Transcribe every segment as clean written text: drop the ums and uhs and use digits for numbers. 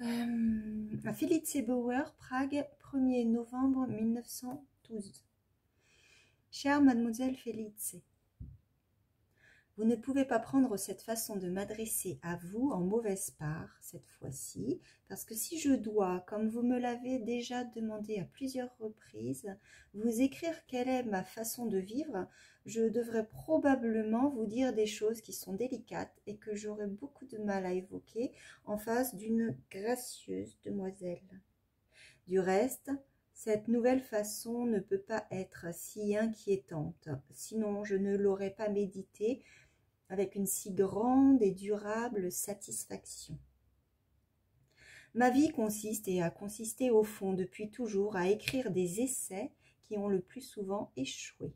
Felice Bauer, Prague, 1er novembre 1912. Chère mademoiselle Felice, vous ne pouvez pas prendre cette façon de m'adresser à vous en mauvaise part cette fois-ci, parce que si je dois, comme vous me l'avez déjà demandé à plusieurs reprises, vous écrire quelle est ma façon de vivre, je devrais probablement vous dire des choses qui sont délicates et que j'aurai beaucoup de mal à évoquer en face d'une gracieuse demoiselle. Du reste, cette nouvelle façon ne peut pas être si inquiétante, sinon je ne l'aurais pas méditée avec une si grande et durable satisfaction. Ma vie consiste et a consisté au fond depuis toujours à écrire des essais qui ont le plus souvent échoué.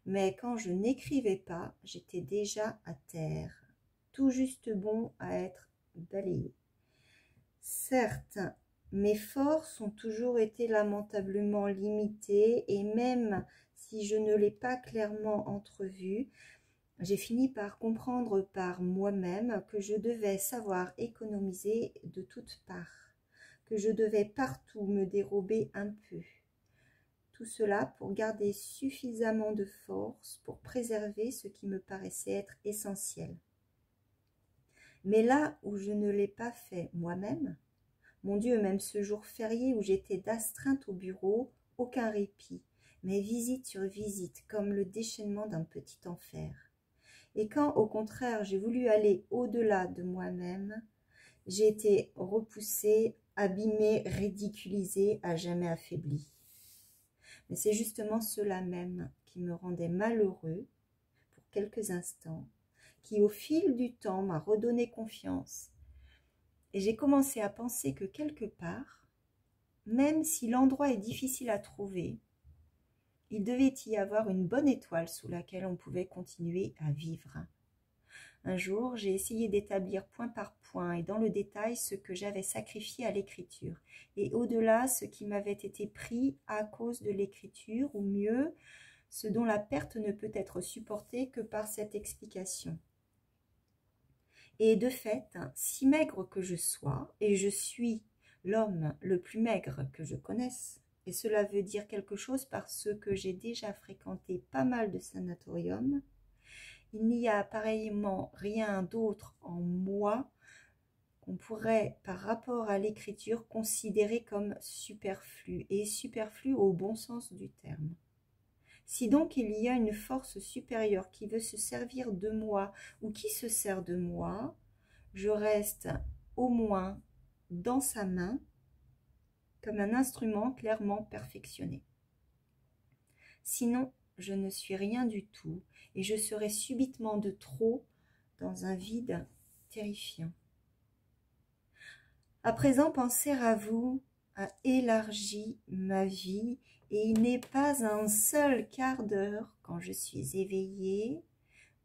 Mais quand je n'écrivais pas, j'étais déjà à terre, tout juste bon à être balayé. Certes, mes forces ont toujours été lamentablement limitées et même si je ne l'ai pas clairement entrevu, j'ai fini par comprendre par moi-même que je devais savoir économiser de toutes parts, que je devais partout me dérober un peu. Tout cela pour garder suffisamment de force pour préserver ce qui me paraissait être essentiel. Mais là où je ne l'ai pas fait moi-même, mon Dieu, même ce jour férié où j'étais d'astreinte au bureau, aucun répit, mais visite sur visite, comme le déchaînement d'un petit enfer. Et quand, au contraire, j'ai voulu aller au-delà de moi-même, j'ai été repoussée, abîmée, ridiculisée, à jamais affaiblie. Mais c'est justement cela même qui me rendait malheureux, pour quelques instants, qui au fil du temps m'a redonné confiance. Et j'ai commencé à penser que quelque part, même si l'endroit est difficile à trouver, il devait y avoir une bonne étoile sous laquelle on pouvait continuer à vivre. Un jour, j'ai essayé d'établir point par point et dans le détail ce que j'avais sacrifié à l'écriture, et au-delà ce qui m'avait été pris à cause de l'écriture, ou mieux, ce dont la perte ne peut être supportée que par cette explication. Et de fait, si maigre que je sois, et je suis l'homme le plus maigre que je connaisse, et cela veut dire quelque chose parce que j'ai déjà fréquenté pas mal de sanatoriums, il n'y a pareillement rien d'autre en moi qu'on pourrait, par rapport à l'écriture, considérer comme superflu, et superflu au bon sens du terme. Si donc il y a une force supérieure qui veut se servir de moi ou qui se sert de moi, je reste au moins dans sa main comme un instrument clairement perfectionné. Sinon, je ne suis rien du tout et je serai subitement de trop dans un vide terrifiant. À présent, penser à vous a élargi ma vie et il n'est pas un seul quart d'heure quand je suis éveillée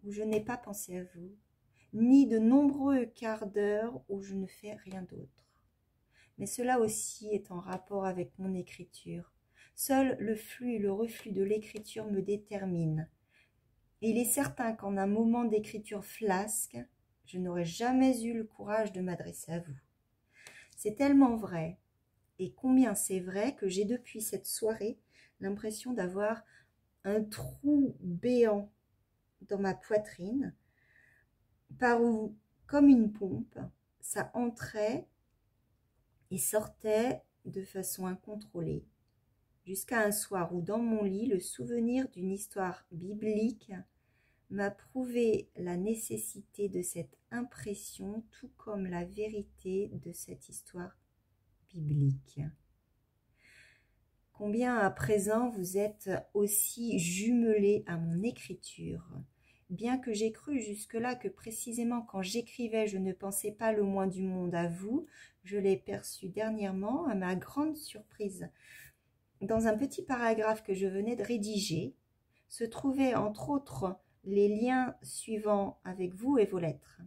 où je n'ai pas pensé à vous, ni de nombreux quarts d'heure où je ne fais rien d'autre. Mais cela aussi est en rapport avec mon écriture. Seul le flux et le reflux de l'écriture me déterminent. Et il est certain qu'en un moment d'écriture flasque, je n'aurais jamais eu le courage de m'adresser à vous. C'est tellement vrai, et combien c'est vrai que j'ai depuis cette soirée l'impression d'avoir un trou béant dans ma poitrine, par où, comme une pompe, ça entrait et sortait de façon incontrôlée, jusqu'à un soir où dans mon lit, le souvenir d'une histoire biblique m'a prouvé la nécessité de cette impression, tout comme la vérité de cette histoire biblique. Combien à présent vous êtes aussi jumelé à mon écriture, bien que j'ai cru jusque-là que précisément quand j'écrivais je ne pensais pas le moins du monde à vous, je l'ai perçu dernièrement à ma grande surprise. Dans un petit paragraphe que je venais de rédiger, se trouvaient entre autres les liens suivants avec vous et vos lettres.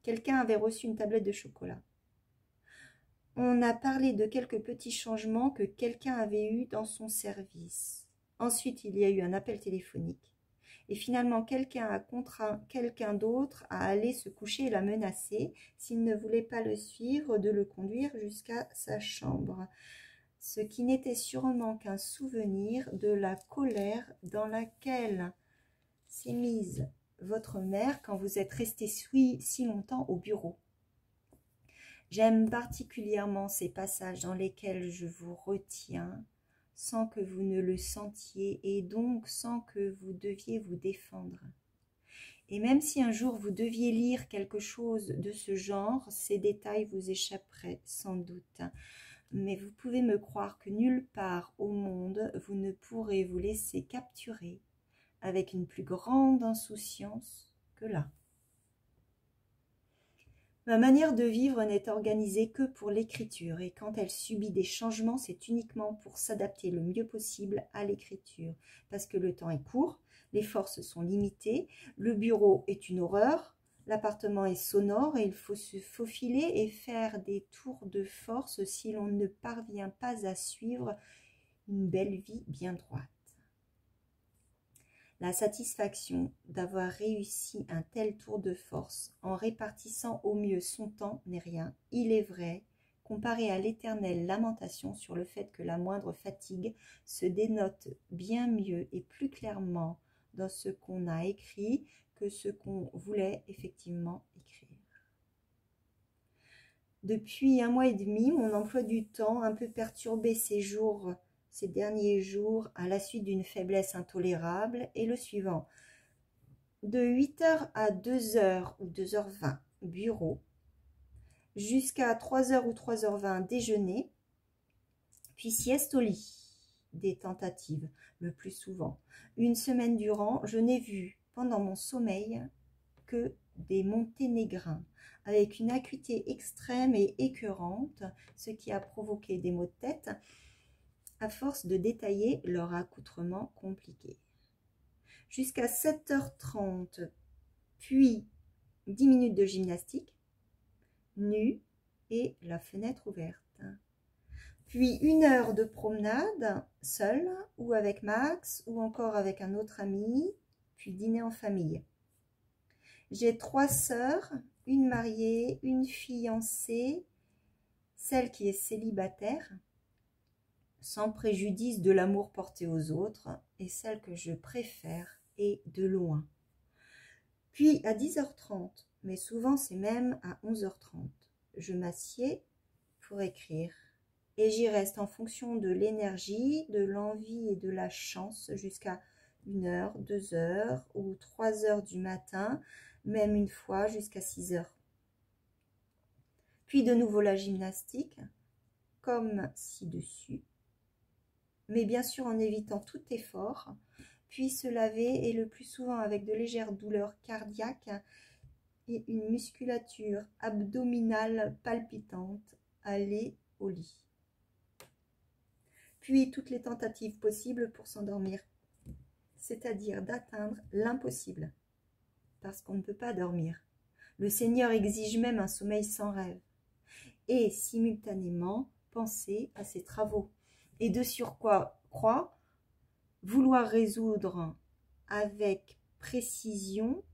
Quelqu'un avait reçu une tablette de chocolat. On a parlé de quelques petits changements que quelqu'un avait eus dans son service. Ensuite, il y a eu un appel téléphonique. et finalement quelqu'un a contraint quelqu'un d'autre à aller se coucher et la menacer, s'il ne voulait pas le suivre, de le conduire jusqu'à sa chambre, ce qui n'était sûrement qu'un souvenir de la colère dans laquelle s'est mise votre mère quand vous êtes resté si longtemps au bureau. J'aime particulièrement ces passages dans lesquels je vous retiens sans que vous ne le sentiez et donc sans que vous deviez vous défendre. Et même si un jour vous deviez lire quelque chose de ce genre, ces détails vous échapperaient sans doute. Mais vous pouvez me croire que nulle part au monde vous ne pourrez vous laisser capturer avec une plus grande insouciance que là. Ma manière de vivre n'est organisée que pour l'écriture, et quand elle subit des changements, c'est uniquement pour s'adapter le mieux possible à l'écriture, parce que le temps est court, les forces sont limitées, le bureau est une horreur, l'appartement est sonore et il faut se faufiler et faire des tours de force si l'on ne parvient pas à suivre une belle vie bien droite. La satisfaction d'avoir réussi un tel tour de force en répartissant au mieux son temps n'est rien, il est vrai, comparé à l'éternelle lamentation sur le fait que la moindre fatigue se dénote bien mieux et plus clairement dans ce qu'on a écrit que ce qu'on voulait effectivement écrire. Depuis 1 mois et demi, mon emploi du temps, un peu perturbé ces derniers jours, à la suite d'une faiblesse intolérable, est le suivant. De 8h à 2h ou 2h20, bureau, jusqu'à 3h ou 3h20, déjeuner, puis sieste au lit. Des tentatives, le plus souvent. Une semaine durant, je n'ai vu, pendant mon sommeil, que des monténégrins, avec une acuité extrême et écœurante, ce qui a provoqué des maux de tête, à force de détailler leur accoutrement compliqué. Jusqu'à 7h30, puis 10 minutes de gymnastique, nu et la fenêtre ouverte. Puis 1 heure de promenade, seule ou avec Max, ou encore avec un autre ami, puis dîner en famille. J'ai 3 sœurs, une mariée, une fiancée, celle qui est célibataire, sans préjudice de l'amour porté aux autres, et celle que je préfère, et de loin. Puis à 10h30, mais souvent c'est même à 11h30, je m'assieds pour écrire, et j'y reste en fonction de l'énergie, de l'envie et de la chance jusqu'à 1h, 2h ou 3h du matin, même une fois jusqu'à 6h. Puis de nouveau la gymnastique, comme ci-dessus, mais bien sûr en évitant tout effort, puis se laver et le plus souvent avec de légères douleurs cardiaques et une musculature abdominale palpitante, aller au lit. Puis toutes les tentatives possibles pour s'endormir, c'est-à-dire d'atteindre l'impossible, parce qu'on ne peut pas dormir. Le Seigneur exige même un sommeil sans rêve, et simultanément penser à ses travaux, et de surcroît vouloir résoudre avec précision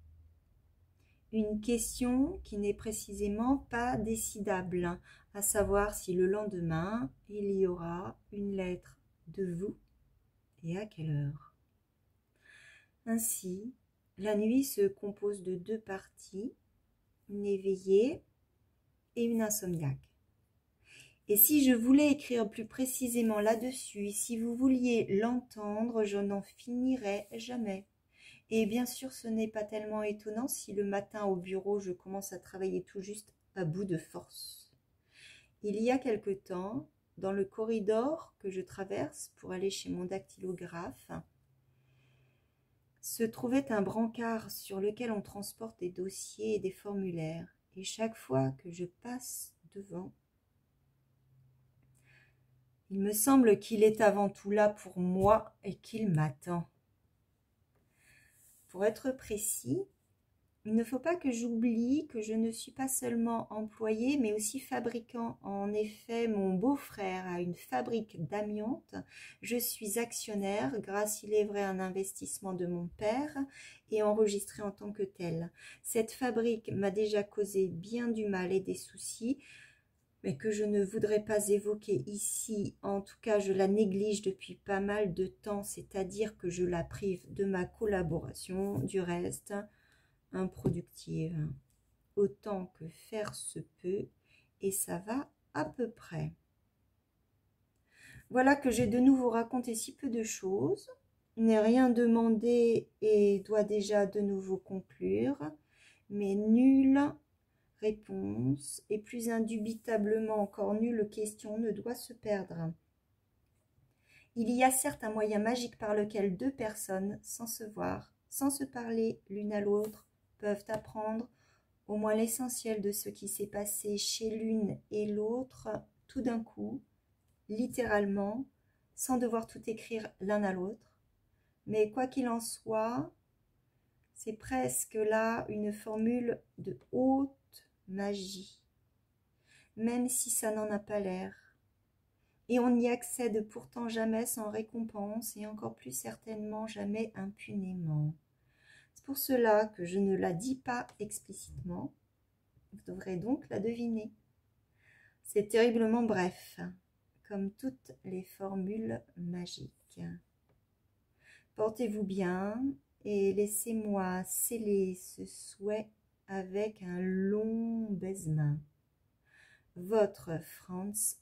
une question qui n'est précisément pas décidable, à savoir si le lendemain il y aura une lettre de vous et à quelle heure. Ainsi, la nuit se compose de 2 parties, une éveillée et une insomniaque. Et si je voulais écrire plus précisément là-dessus, si vous vouliez l'entendre, je n'en finirais jamais. Et bien sûr, ce n'est pas tellement étonnant si le matin au bureau, je commence à travailler tout juste à bout de force. Il y a quelque temps, dans le corridor que je traverse pour aller chez mon dactylographe, se trouvait un brancard sur lequel on transporte des dossiers et des formulaires. Et chaque fois que je passe devant, il me semble qu'il est avant tout là pour moi et qu'il m'attend. Pour être précis, Il ne faut pas que j'oublie que je ne suis pas seulement employée, mais aussi fabricant. En effet, mon beau-frère a une fabrique d'amiante. Je suis actionnaire, grâce, il est vrai, à un investissement de mon père, et enregistré en tant que tel. Cette fabrique m'a déjà causé bien du mal et des soucis, mais que je ne voudrais pas évoquer ici. En tout cas, je la néglige depuis pas mal de temps, c'est-à-dire que je la prive de ma collaboration. Du reste, improductive, autant que faire se peut, et ça va à peu près. Voilà que j'ai de nouveau raconté si peu de choses, n'ai rien demandé et dois déjà de nouveau conclure, mais nulle réponse, et plus indubitablement encore nulle question ne doit se perdre. Il y a certes un moyen magique par lequel deux personnes, sans se voir, sans se parler l'une à l'autre, peuvent apprendre au moins l'essentiel de ce qui s'est passé chez l'une et l'autre tout d'un coup, littéralement, sans devoir tout écrire l'un à l'autre. Mais quoi qu'il en soit, c'est presque là une formule de haute magie, même si ça n'en a pas l'air. Et on n'y accède pourtant jamais sans récompense, et encore plus certainement jamais impunément. C'est pour cela que je ne la dis pas explicitement. Vous devrez donc la deviner. C'est terriblement bref, comme toutes les formules magiques. Portez-vous bien et laissez-moi sceller ce souhait avec un long baisement. Votre Franz